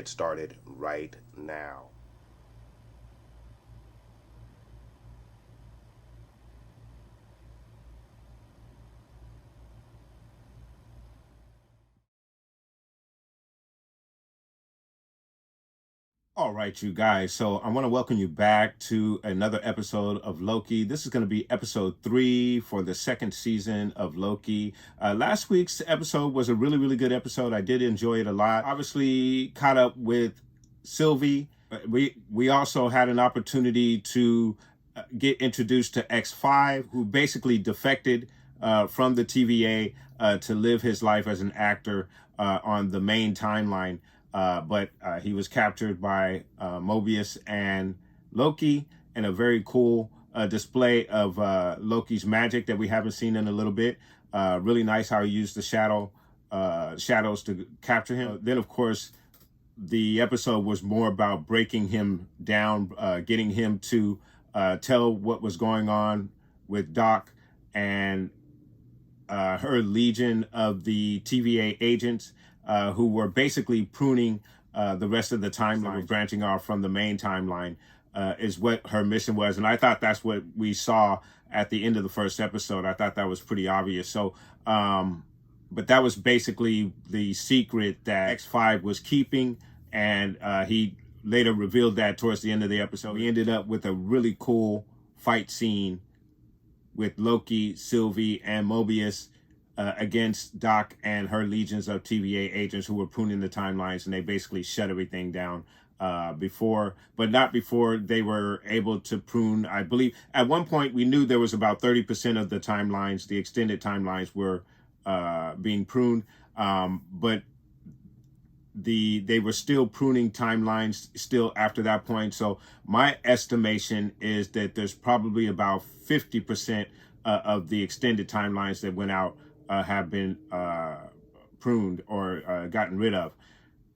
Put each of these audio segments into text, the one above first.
get started right now. All right, you guys. So I want to welcome you back to another episode of Loki. This is going to be episode 3 for the second season of Loki. Last week's episode was a really, really good episode. I did enjoy it a lot. Obviously, caught up with Sylvie. We also had an opportunity to get introduced to X5, who basically defected from the TVA to live his life as an actor on the main timeline. But he was captured by Mobius and Loki in a very cool display of Loki's magic that we haven't seen in a little bit. Really nice how he used the shadows to capture him. Then, of course, the episode was more about breaking him down, getting him to tell what was going on with Doc and her legion of the TVA agents who were basically pruning the rest of the timeline, branching off from the main timeline, is what her mission was. And I thought that's what we saw at the end of the first episode. I thought that was pretty obvious. So, but that was basically the secret that X5 was keeping. And he later revealed that towards the end of the episode. We ended up with a really cool fight scene with Loki, Sylvie, and Mobius against Doc and her legions of TVA agents who were pruning the timelines, and they basically shut everything down but not before they were able to prune. I believe at one point we knew there was about 30% of the timelines, the extended timelines, were being pruned, but they were still pruning timelines still after that point. So my estimation is that there's probably about 50% of the extended timelines that went out have been pruned or gotten rid of.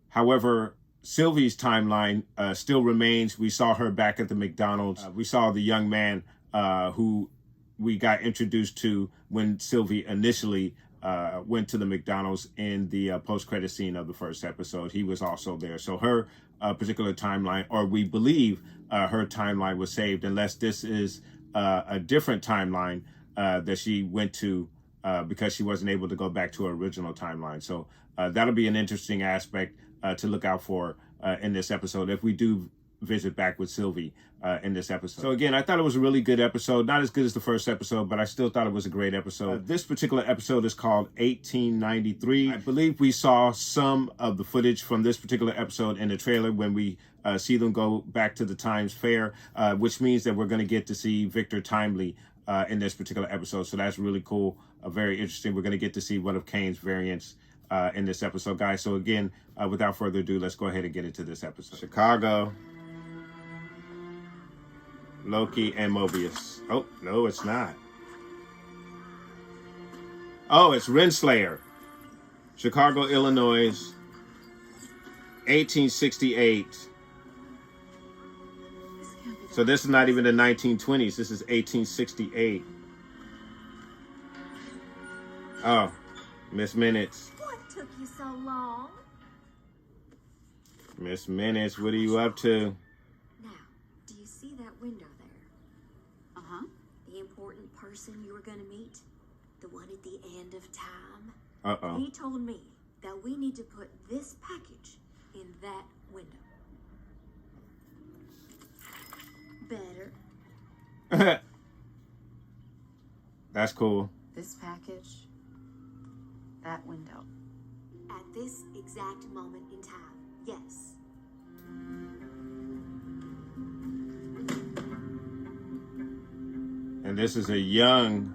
However, Sylvie's timeline still remains. We saw her back at the McDonald's. We saw the young man who we got introduced to when Sylvie initially went to the McDonald's in the post-credit scene of the first episode. He was also there. So her particular timeline, or we believe her timeline, was saved, unless this is a different timeline that she went to because she wasn't able to go back to her original timeline. So that'll be an interesting aspect to look out for in this episode, if we do visit back with Sylvie in this episode. So again, I thought it was a really good episode. Not as good as the first episode, but I still thought it was a great episode. This particular episode is called 1893. I believe we saw some of the footage from this particular episode in the trailer when we see them go back to the Times Fair, which means that we're going to get to see Victor Timely in this particular episode. So that's really cool, very interesting. We're going to get to see one of Kane's variants in this episode, guys. So again, without further ado, let's go ahead and get into this episode. Chicago, Loki, and Mobius. Oh, no, it's not. Oh, it's Renslayer. Chicago, Illinois, 1868. So this is not even the 1920s. This is 1868. Oh, Miss Minutes. What took you so long? Miss Minutes, what are you up to? Now, do you see that window there? Uh-huh. The important person you were going to meet? The one at the end of time? Uh-oh. He told me that we need to put this package in that window. Better. That's cool. This package, that window. At this exact moment in time, yes. And this is a young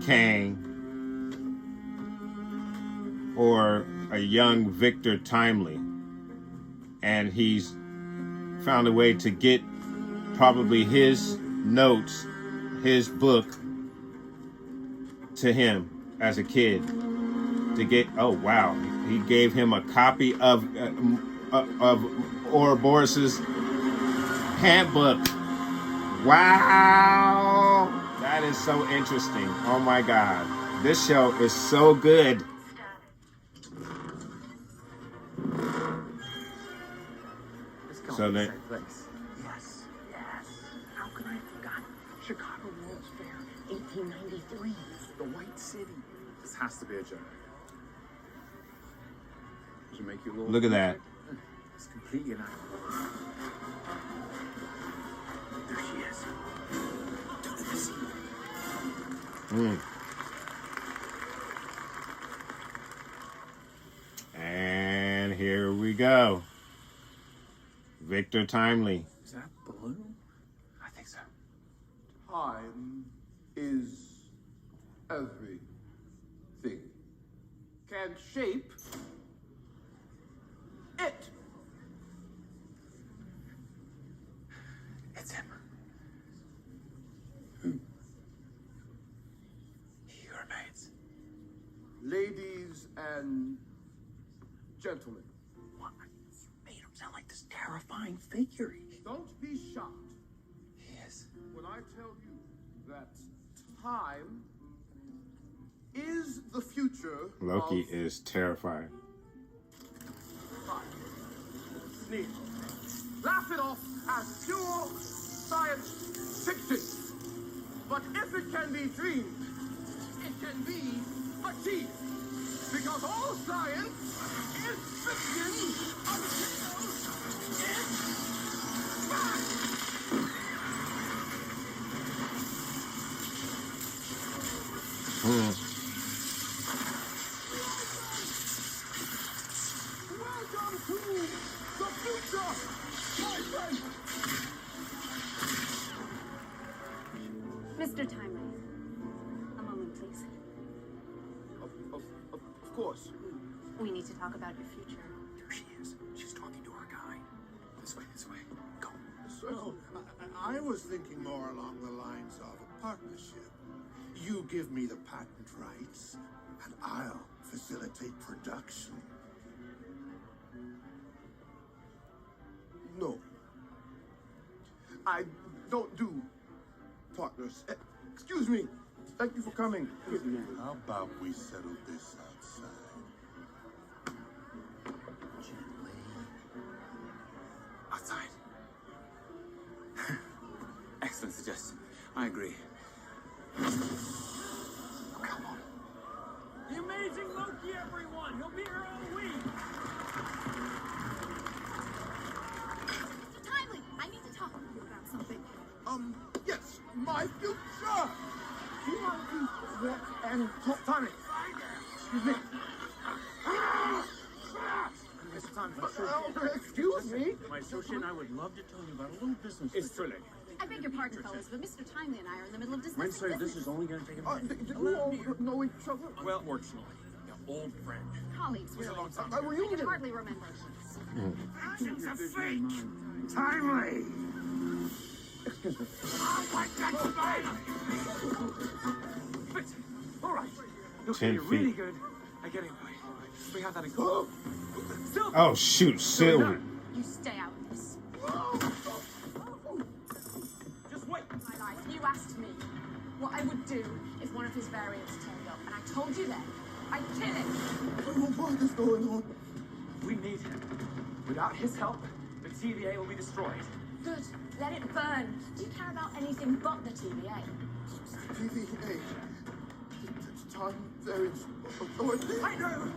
Kang, or a young Victor Timely. And he's found a way to get probably his notes, his book, to him as a kid. To get, oh wow, he gave him a copy of Ouroboros's handbook. Wow, that is so interesting. Oh my God, this show is so good. Come So on, they- same place. Yes, yes. How could I have forgotten? Chicago World's Fair, 1893. The White City. This has to be a joke. Does it make you a little Look at that. It's completely an There she is. Look at this. And here we go. Victor Timely. Is that balloon? I think so. Time is everything. Can shape it. It's him. He remains. Ladies and gentlemen, What? You made him sound like this terrifying figure. don't be shocked He is. when I tell you that time is the future Loki of is terrifying. time. Sneak. Laugh it off as pure science fiction. But if it can be dreamed, it can be achieved. Because all science is fiction until it's fact. Welcome to the future, my friend. Mr. Timely, a moment, please. Of course. We need to talk about your future. There she is. She's talking to our guy. This way, this way. Go. So, I was thinking more along the lines of a partnership. You give me the patent rights, and I'll facilitate production. no. I don't do partners. Excuse me. Thank you for coming. How about we settle this outside? Gently. Outside. Excellent suggestion. I agree. Come on. The amazing Loki, everyone! He'll be here all week! Mr. Timely, I need to talk to you about something. Yes, my future. You want to walk and talk time? Excuse me. Mr. Thompson, Excuse me. My associate and I would love to tell you about a little business. it's thrilling. I beg your pardon, fellas, but Mr. Timely and I are in the middle of discussing Wednesday, this business. is only going to take a minute. Do you all know each other? Well, fortunately, the old friend. Colleagues, really. long time I reunion. can hardly remember. Actions of fate! Timely! Excuse me. Fix it. All right. You're 10 getting really feet. good at getting away. We have that in common. Still. Oh shoot, Sylvie. You stay out of this. Just wait! My life, you asked me what I would do if one of his variants turned up, and I told you then, I'd kill him. What is going on? We need him. Without his help, the TVA will be destroyed. Good, let it burn. Do you care about anything but the TVA? TVA. Time variance authority. I know!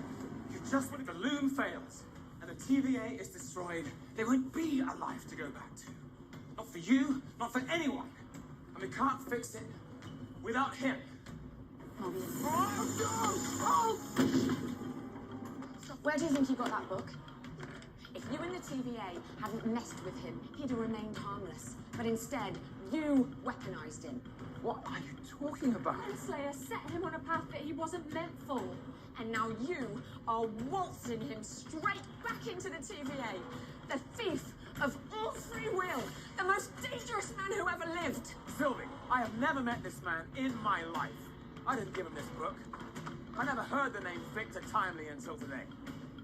You just when the balloon fails and the TVA is destroyed, there won't be a life to go back to. Not for you, not for anyone. And we can't fix it without him. Where do you think you got that book? If you and the TVA hadn't messed with him, he'd have remained harmless. But instead, you weaponized him. What are you talking about? Slayer set him on a path that he wasn't meant for. And now you are waltzing him straight back into the TVA. The thief of all free will. The most dangerous man who ever lived. Sylvie, I have never met this man in my life. I didn't give him this book. I never heard the name Victor Timely until today.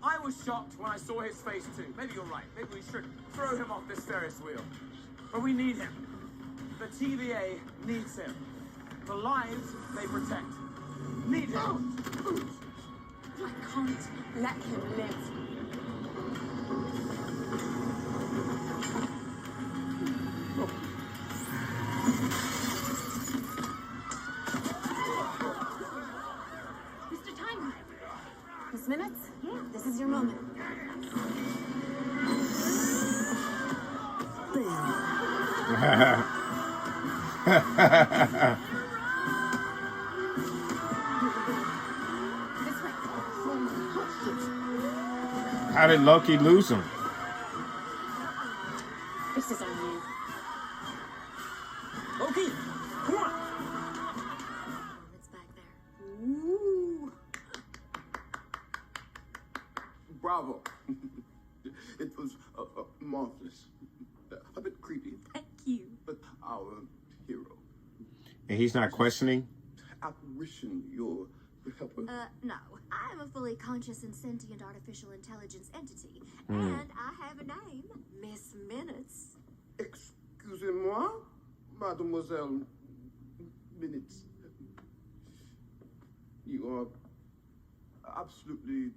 I was shocked when I saw his face too. Maybe you're right. Maybe we should throw him off this Ferris wheel. But we need him. The TVA needs him. The lives they protect need him. I can't let him live. How did Loki lose him? This is on you. Loki, come on. It's back there. Ooh. Bravo. It was marvelous. A bit creepy, Thank you. but our hero. And he's not questioning? Apparition, your helper. No. I am a fully conscious and sentient artificial intelligence entity. And I have a name. Miss Minutes. Excusez-moi, Mademoiselle Minutes. You are absolutely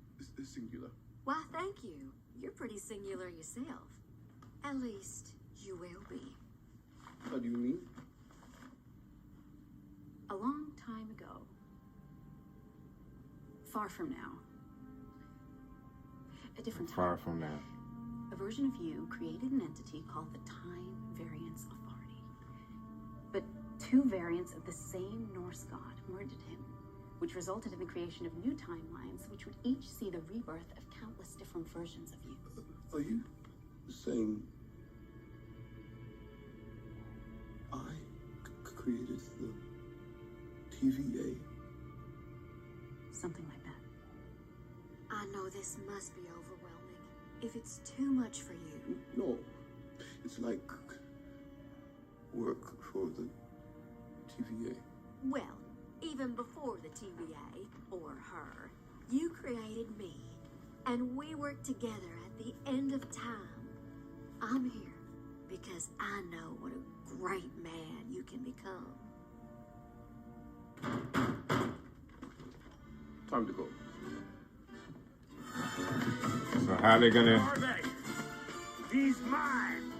singular. Why, thank you. You're pretty singular yourself. At least, you will be. What do you mean? A long time ago, far from now, a different time, Far from that. a version of you created an entity called the Time Variance Authority. But two variants of the same Norse god merged him, which resulted in the creation of new timelines, which would each see the rebirth of countless different versions of you. Are you saying I created the TVA? Something like that. I know this must be overwhelming. If it's too much for you. No, it's like work for the TVA. Well, even before the TVA, or her, you created me. And we worked together at the end of time. I'm here because I know what a great man you can become. Time to go. So how they gonna... Are they? He's mine.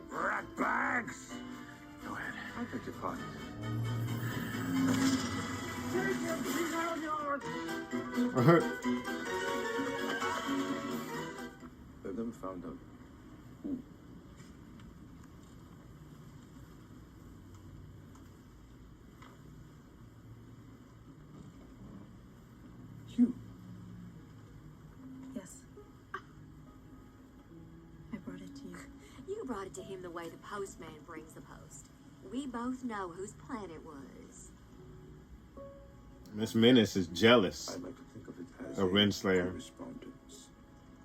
Rat bags. Go ahead. I beg your pardon. Take him. He's all yours. I've never found out who. You. Yes. I brought it to you. You brought it to him the way the postman brings the post. We both know whose plan it was. Miss Menace is jealous I like to think of it as of Renslayer. correspondence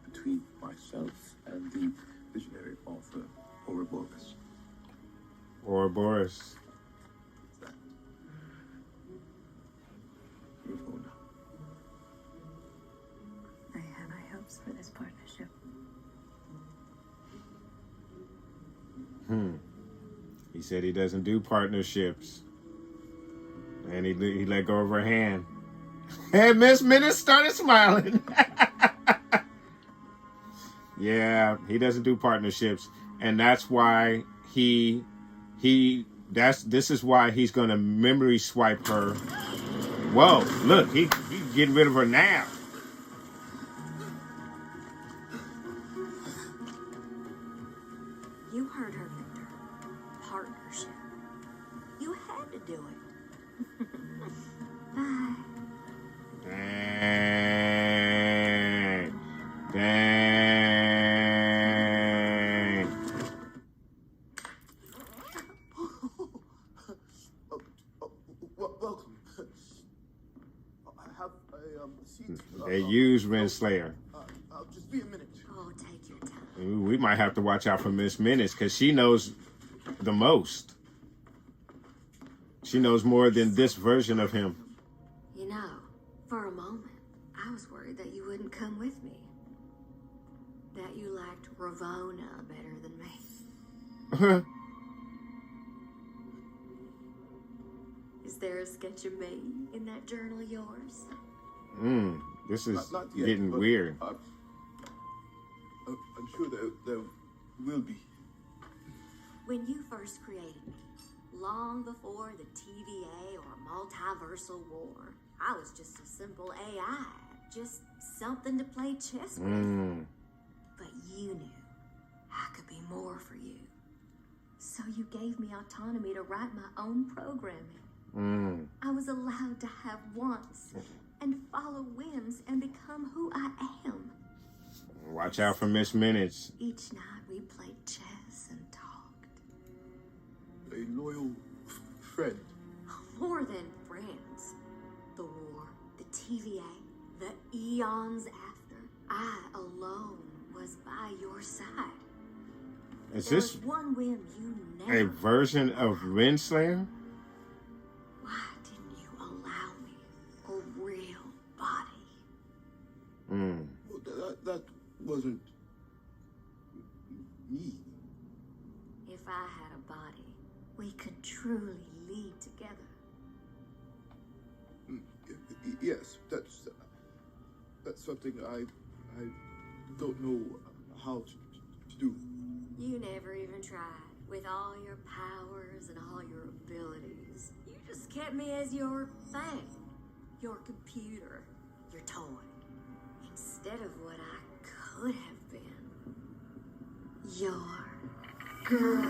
between myself and the visionary author Ouroboros. Or Boris. That. You go now. I have high hopes for this partnership. He said he doesn't do partnerships. And he let go of her hand. And Miss Minutes started smiling. Yeah, he doesn't do partnerships. And that's why this is why he's gonna memory swipe her. Whoa, look, he's getting rid of her now. You heard her, Victor. Partnership. You had to do it. Bye. Dang. Dang. Welcome. I have a seat. They use Renslayer. I'll just be a minute. Oh, take your time. We might have to watch out for Miss Minutes because she knows the most. She knows more than this version of him. You know, for a moment, I was worried that you wouldn't come with me. That you liked Ravona better than me. Is there a sketch of me in that journal of yours? This is Not yet, getting but, weird. I'm sure there will be. When you first created me, long before the TVA or multiversal war, I was just a simple AI, just something to play chess with. But you knew I could be more for you. So you gave me autonomy to write my own programming. I was allowed to have wants and follow whims and become who I am. Watch out for Miss Minutes. Each night we played chess and talked. A loyal friend. More than friends. The war, the TVA, the eons after. I alone was by your side. Is There this was one whim you a never. version of Renslayer? Why didn't you allow me a real body? Well, that wasn't me. If I had a body, we could truly lead together. Yes, that's something I don't know how to do. You never even tried. With all your powers and all your abilities, you just kept me as your thing, your computer, your toy, instead of what I could have been. Your girl.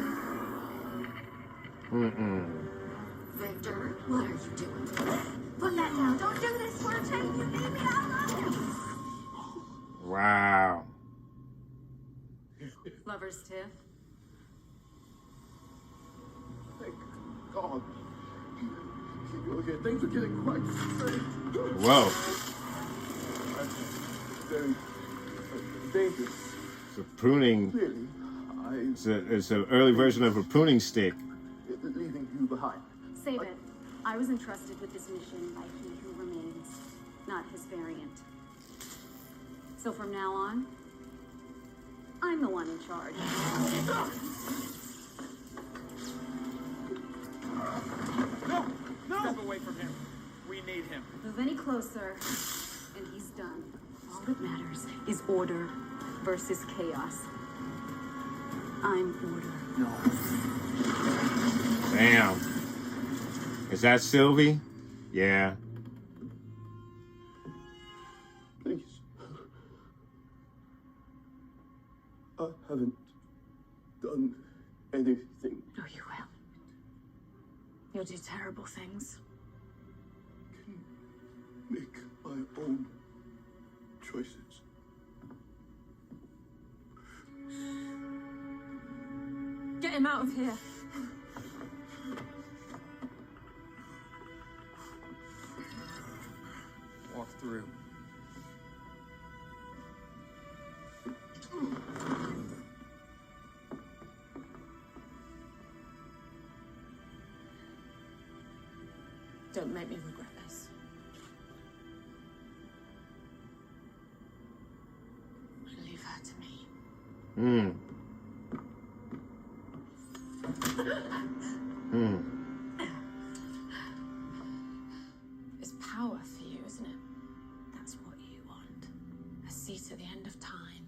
Victor, what are you doing? Put that down. Don't do this, Swerte. You need me. I love you. Wow. Lover's Tiff. Thank God. Okay, things are getting quite strange. Whoa. That's very dangerous. It's a pruning. Clearly, It's an early version of a pruning stick. leaving you behind. Save it. I was entrusted with this mission by he who remains, not his variant. So from now on, I'm the one in charge. No! No! Step away from him. We need him. Move any closer, and he's done. All that matters is order versus chaos. I'm order. No. Damn. Is that Sylvie? Yeah. Please. I haven't done anything. Oh, you will. You'll do terrible things. Make my own choices. Get him out of here. Walk through. Don't make me regret this. Leave her to me. It's power for you, isn't it? That's what you want. A seat at the end of time.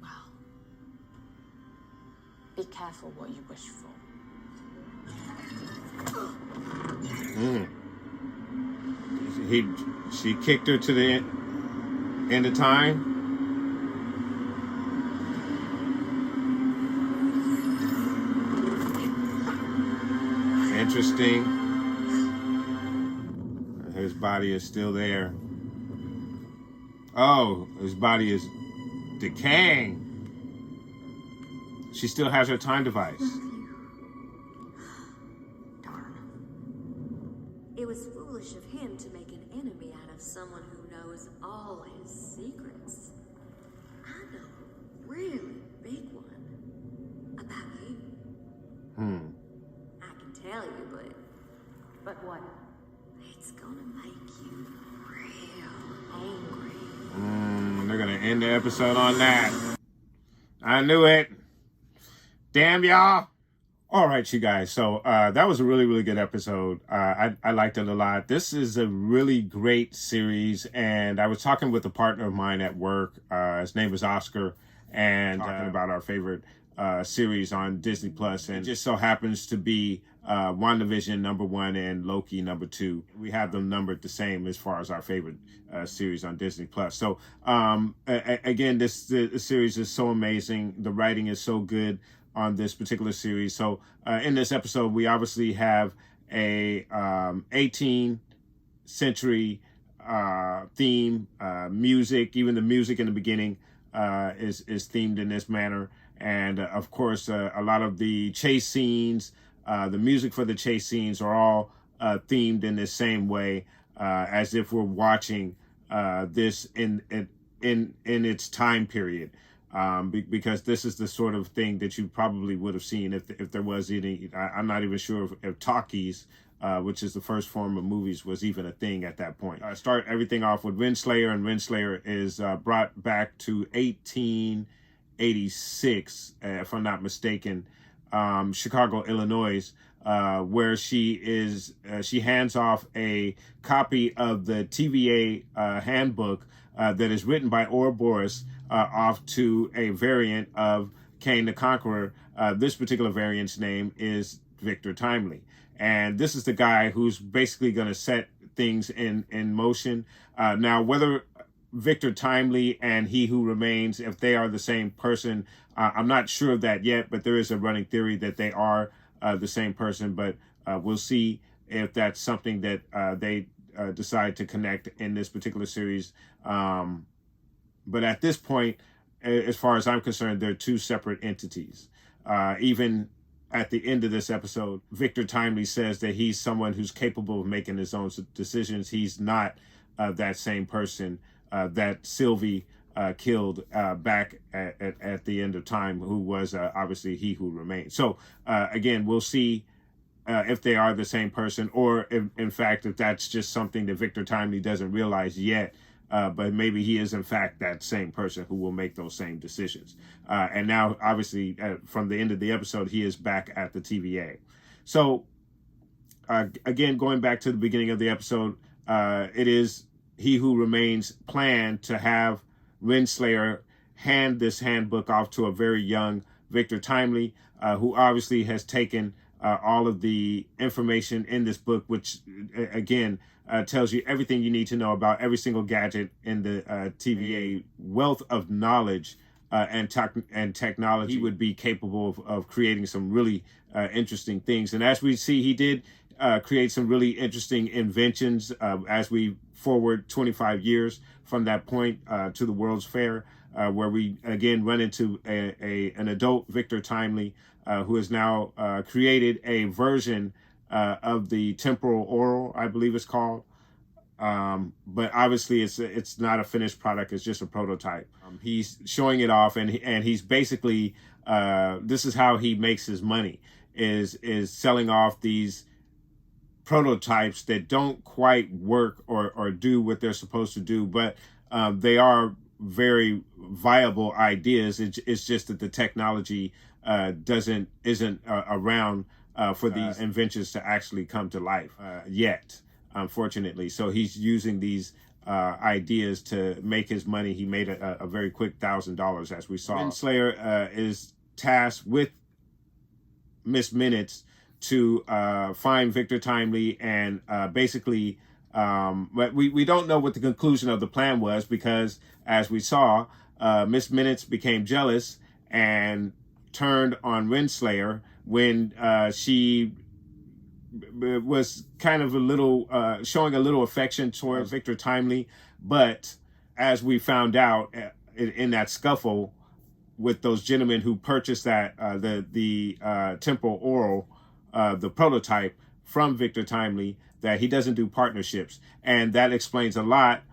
Well, be careful what you wish for. She kicked her to the end of time. Interesting. His body is still there. Oh, his body is decaying. She still has her time device. It was foolish of him to make an enemy out of someone who knows all his secrets. I know a really big one about you. I can tell you, But what? it's gonna make you real angry. They're gonna end the episode on that. I knew it. Damn y'all. All right, you guys. So that was a really, really good episode. I liked it a lot. This is a really great series. And I was talking with a partner of mine at work. His name is Oscar. And talking about our favorite series on Disney Plus. And it just so happens to be WandaVision #1 and Loki #2. We have them numbered the same as far as our favorite series on Disney Plus. So again, the series is so amazing. The writing is so good. on this particular series. So in this episode, we obviously have a 18th century theme, music. Even the music in the beginning is themed in this manner. And of course, a lot of the chase scenes, the music for the chase scenes are all themed in the same way, as if we're watching this in its time period. Because this is the sort of thing that you probably would have seen if there was any. I'm not even sure if talkies, which is the first form of movies, was even a thing at that point. Start everything off with Renslayer, and Renslayer is brought back to 1886, if I'm not mistaken, Chicago, Illinois, where she hands off a copy of the TVA handbook that is written by Ouroboros off to a variant of Kane the Conqueror. This particular variant's name is Victor Timely. And this is the guy who's basically going to set things in motion. Now, whether Victor Timely and He Who Remains, if they are the same person, I'm not sure of that yet, but there is a running theory that they are the same person. But we'll see if that's something that they decide to connect in this particular series. But at this point, as far as I'm concerned, they're two separate entities. Even at the end of this episode, Victor Timely says that he's someone who's capable of making his own decisions. He's not that same person that Sylvie killed back at the end of time, who was obviously He Who Remains. So again, we'll see if they are the same person, or if, in fact, if that's just something that Victor Timely doesn't realize yet. But maybe he is, in fact, that same person who will make those same decisions. And now, obviously, from the end of the episode, he is back at the TVA. So, again, going back to the beginning of the episode, it is He Who Remains' plan to have Renslayer hand this handbook off to a very young Victor Timely, who obviously has taken all of the information in this book, which, again, tells you everything you need to know about every single gadget in the TVA. Wealth of knowledge and technology. He would be capable of creating some really interesting things. And as we see, he did create some really interesting inventions as we forward 25 years from that point to the World's Fair, where we again run into an adult Victor Timely, who has now created a version of the temporal oral, I believe it's called. But obviously it's not a finished product. It's just a prototype. He's showing it off, and he's basically, this is how he makes his money, is selling off these prototypes that don't quite work or do what they're supposed to do, but they are very viable ideas. It's just that the technology isn't around for these inventions to actually come to life yet, unfortunately. So he's using these ideas to make his money. He made a very quick $1,000, as we saw. Renslayer is tasked with Miss Minutes to find Victor Timely and basically, but we don't know what the conclusion of the plan was, because as we saw, Miss Minutes became jealous and turned on Renslayer when she was kind of showing a little affection towards Victor Timely. But as we found out in that scuffle with those gentlemen who purchased that the temporal oral, the prototype from Victor Timely, that he doesn't do partnerships. And that explains a lot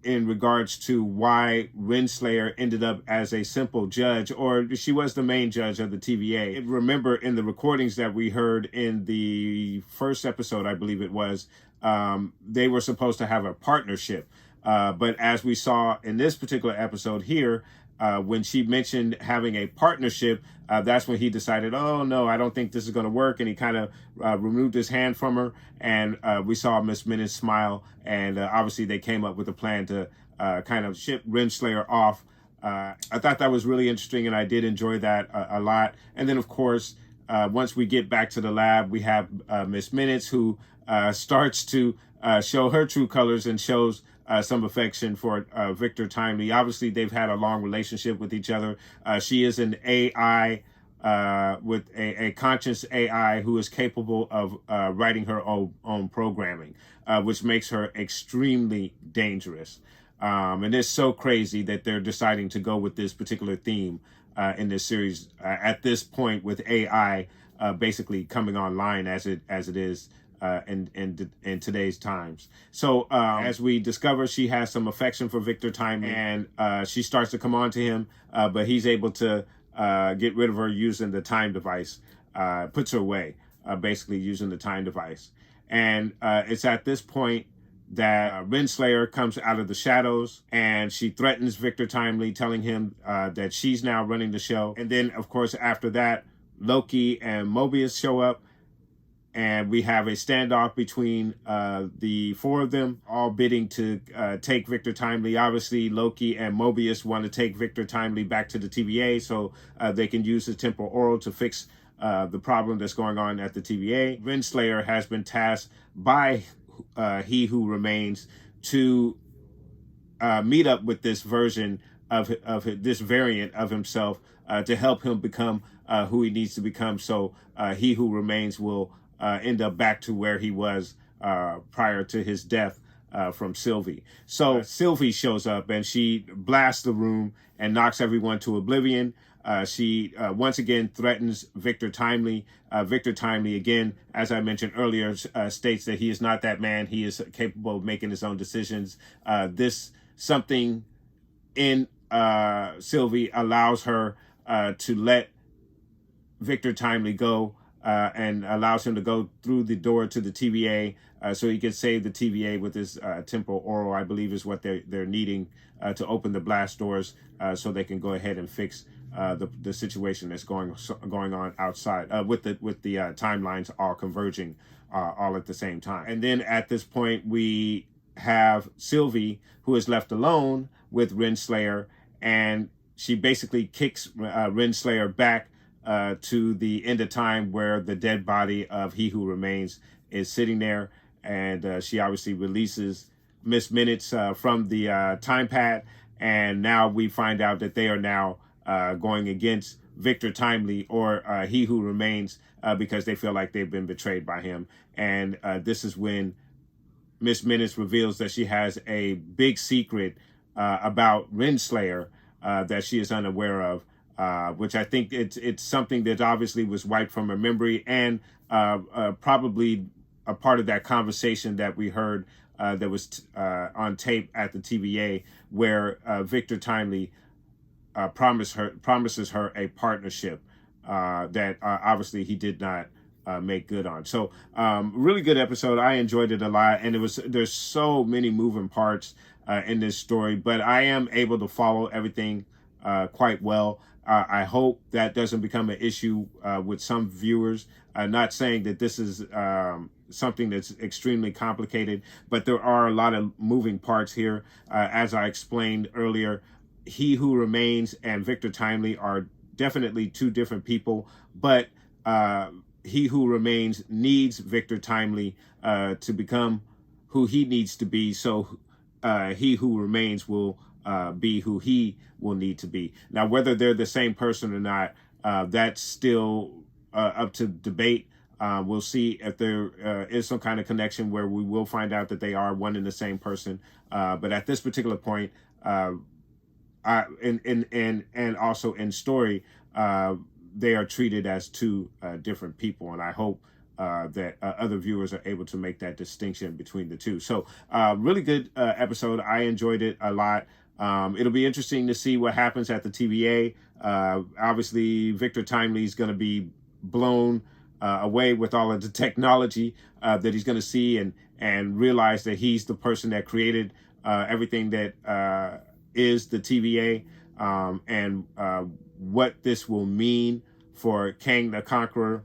in regards to why Renslayer ended up as a simple judge, or she was the main judge of the TVA. Remember, in the recordings that we heard in the first episode, I believe it was, they were supposed to have a partnership. But as we saw in this particular episode here, when she mentioned having a partnership, that's when he decided, oh, no, I don't think this is going to work. And he kind of removed his hand from her. And we saw Miss Minutes smile. And obviously they came up with a plan to kind of ship Renslayer off. I thought that was really interesting, and I did enjoy that a lot. And then, of course, once we get back to the lab, we have Miss Minutes, who starts to show her true colors and shows some affection for Victor Timely. Obviously, they've had a long relationship with each other. She is an AI with a conscious AI who is capable of writing her own programming, which makes her extremely dangerous. And it's so crazy that they're deciding to go with this particular theme in this series at this point, with AI basically coming online as it is in today's times. So as we discover, she has some affection for Victor Timely, and she starts to come on to him, but he's able to get rid of her using the time device, puts her away, basically using the time device. And it's at this point that Renslayer comes out of the shadows, and she threatens Victor Timely, telling him that she's now running the show. And then, of course, after that, Loki and Mobius show up, and we have a standoff between the four of them, all bidding to take Victor Timely. Obviously, Loki and Mobius want to take Victor Timely back to the TVA so they can use the temporal oral to fix the problem that's going on at the TVA. Renslayer has been tasked by He Who Remains to meet up with this version of this variant of himself to help him become who he needs to become. So He Who Remains will end up back to where he was prior to his death from Sylvie. So Sylvie shows up and she blasts the room and knocks everyone to oblivion. She once again threatens Victor Timely. Victor Timely, again, as I mentioned earlier, states that he is not that man. He is capable of making his own decisions. This something in Sylvie allows her to let Victor Timely go, and allows him to go through the door to the TVA so he can save the TVA with his temporal oral, I believe is what they're needing to open the blast doors so they can go ahead and fix the situation that's going on outside with the timelines all converging all at the same time. And then at this point, we have Sylvie, who is left alone with Renslayer, and she basically kicks Renslayer back to the end of time, where the dead body of He Who Remains is sitting there. And she obviously releases Miss Minutes from the time pad. And now we find out that they are now going against Victor Timely, or He Who Remains, because they feel like they've been betrayed by him. And this is when Miss Minutes reveals that she has a big secret about Renslayer that she is unaware of, which I think it's something that obviously was wiped from her memory, and probably a part of that conversation that we heard that was on tape at the TVA, where Victor Timely promises her a partnership that obviously he did not make good on. So really good episode. I enjoyed it a lot, and there's so many moving parts in this story, but I am able to follow everything quite well. I hope that doesn't become an issue with some viewers. Not saying that this is something that's extremely complicated, but there are a lot of moving parts here. As I explained earlier, He Who Remains and Victor Timely are definitely two different people, but He Who Remains needs Victor Timely to become who he needs to be, so He Who Remains will be who he will need to be. Now, whether they're the same person or not, that's still up to debate. We'll see if there is some kind of connection where we will find out that they are one and the same person. But at this particular point, and also in story, they are treated as two different people, and I hope that other viewers are able to make that distinction between the two. So really good episode. I enjoyed it a lot. It'll be interesting to see what happens at the TVA. Obviously, Victor Timely is going to be blown away with all of the technology that he's going to see, and realize that he's the person that created everything that is the TVA, and what this will mean for Kang the Conqueror,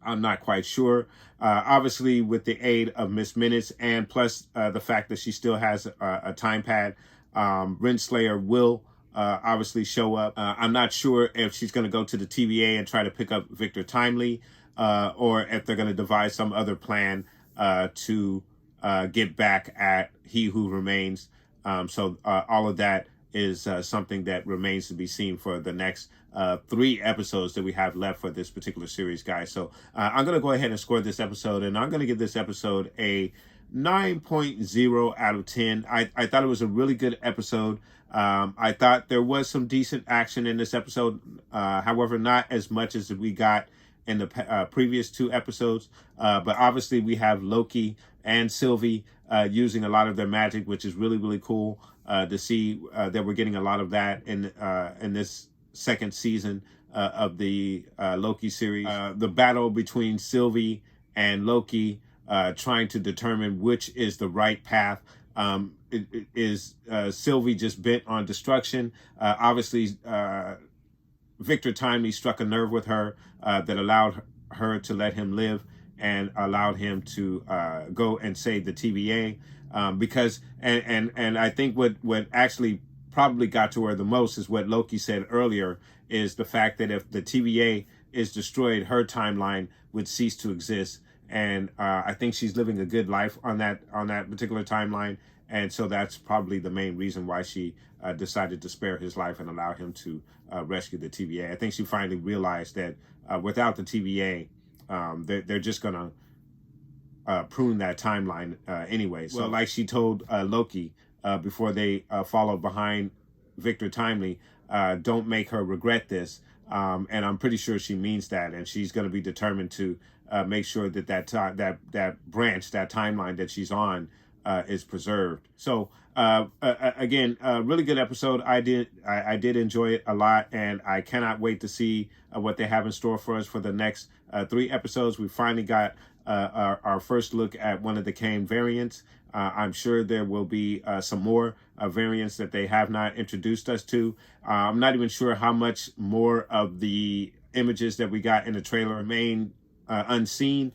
I'm not quite sure. Obviously, with the aid of Miss Minutes, and plus the fact that she still has a time pad, Renslayer will obviously show up. I'm not sure if she's going to go to the TVA and try to pick up Victor Timely, or if they're going to devise some other plan to get back at He Who Remains. So all of that is something that remains to be seen for the next 3 episodes that we have left for this particular series, guys. So I'm going to go ahead and score this episode, and I'm going to give this episode a 9.0 out of 10. I thought it was a really good episode. I thought there was some decent action in this episode. However, not as much as we got in the previous 2 episodes. But obviously we have Loki and Sylvie using a lot of their magic, which is really, really cool to see that we're getting a lot of that in this second season of the Loki series. The battle between Sylvie and Loki, trying to determine which is the right path. Is Sylvie just bent on destruction? Obviously, Victor Timely struck a nerve with her that allowed her to let him live and allowed him to go and save the TVA. Because I think what actually probably got to her the most is what Loki said earlier, is the fact that if the TVA is destroyed, her timeline would cease to exist. And I think she's living a good life on that particular timeline. And so that's probably the main reason why she decided to spare his life and allow him to rescue the TVA. I think she finally realized that without the TVA, they're just going to prune that timeline anyway. So like she told Loki before they followed behind Victor Timely, don't make her regret this. And I'm pretty sure she means that. And she's going to be determined to make sure that that branch, that timeline that she's on, is preserved. So again, a really good episode. I did enjoy it a lot, and I cannot wait to see what they have in store for us for the next 3 episodes. We finally got our first look at one of the Kane variants. I'm sure there will be some more variants that they have not introduced us to. I'm not even sure how much more of the images that we got in the trailer remain unseen,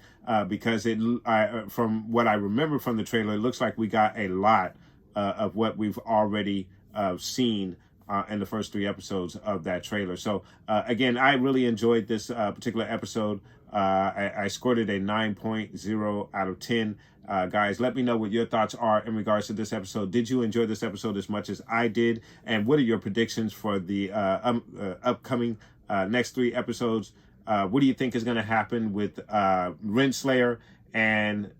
because from what I remember from the trailer, it looks like we got a lot of what we've already seen in the first 3 episodes of that trailer. So again, I really enjoyed this particular episode. I scored it a 9.0 out of 10. Guys, let me know what your thoughts are in regards to this episode. Did you enjoy this episode as much as I did? And what are your predictions for the upcoming next 3 episodes? What do you think is going to happen with Renslayer and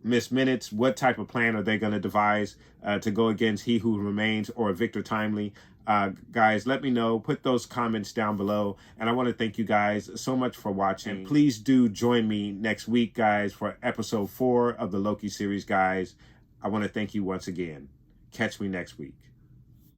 Miss Minutes? What type of plan are they going to devise to go against He Who Remains or Victor Timely? Guys, let me know. Put those comments down below. And I want to thank you guys so much for watching. And please do join me next week, guys, for episode 4 of the Loki series, guys. I want to thank you once again. Catch me next week.